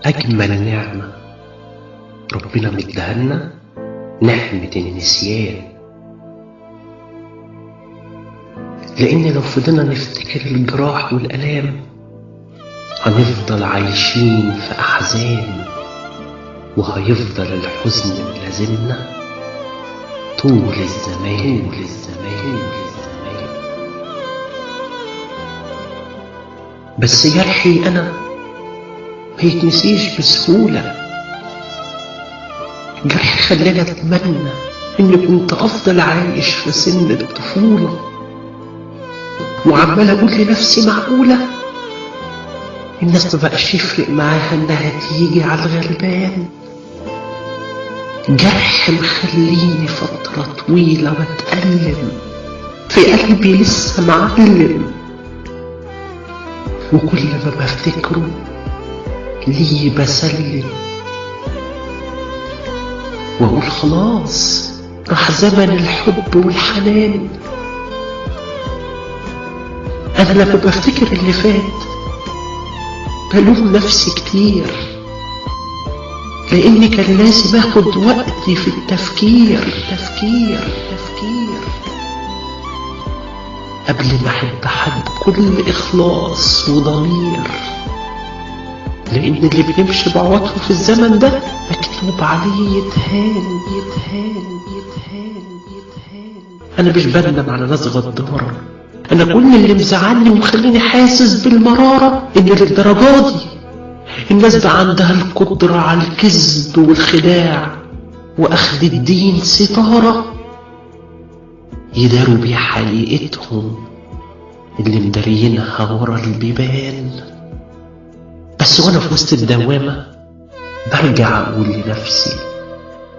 أجمل نعمة ربنا مديهالنا نعمة النسيان، لأن لو فضلنا نفتكر الجراح والآلام هنفضل عايشين في أحزان، وهيفضل الحزن ملازمنا طول الزمان. بس جرحي أنا ما يتنسيش بسهولة، جرحي خلاني أتمنى إني كنت أفضل عايش في سن الطفولة، وعمال أقول لنفسي معقولة الناس ما بقاش يفرق معاها إنها تيجي على الغلبان. جرح مخليني فترة طويلة واتألم، في قلبي لسه معلم، وكل ما بفتكره ليه بسلم، واقول خلاص راح زمن الحب والحنان. انا لما بفتكر اللي فات بلوم نفسي كتير، لاني كان لازم اخد وقتي في التفكير قبل ما احب حد بكل اخلاص وضمير، لان اللي بيمشي بعواطفه في الزمن ده مكتوب عليه يتهان. انا مش بندم على ناس غدارة، انا كل اللي مزعلني ومخليني حاسس بالمرارة ان للدرجة دي الناس بقى عندها القدرة على الكذب والخداع واخذ الدين ستارة يداروا بيه حقيقتهم اللي مدارينها ورا البيبان. بس وانا في وسط الدوامة برجع اقول لنفسي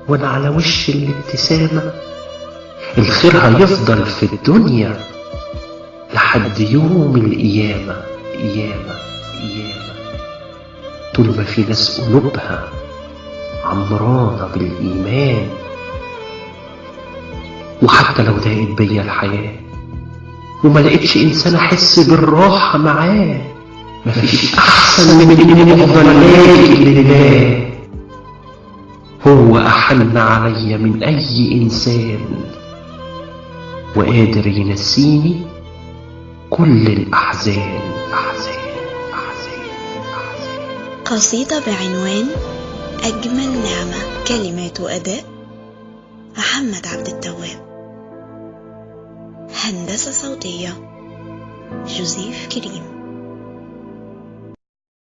وانا على وش الابتسامة الخير هيفضل في الدنيا لحد يوم القيامة. طول ما في ناس قلوبها عمرانة بالإيمان، وحتى لو ضاقت بيا الحياة وما لقيتش إنسان أحس بالراحة معاه، مفيش أحسن من إني أفضل لاجئ لله، هو أحن عليا من أي إنسان وقادر ينسيني كل الأحزان. قصيدة بعنوان أجمل نعمة، كلمات وأداء محمد عبد التواب، هندسة صوتية جوزيف كريم.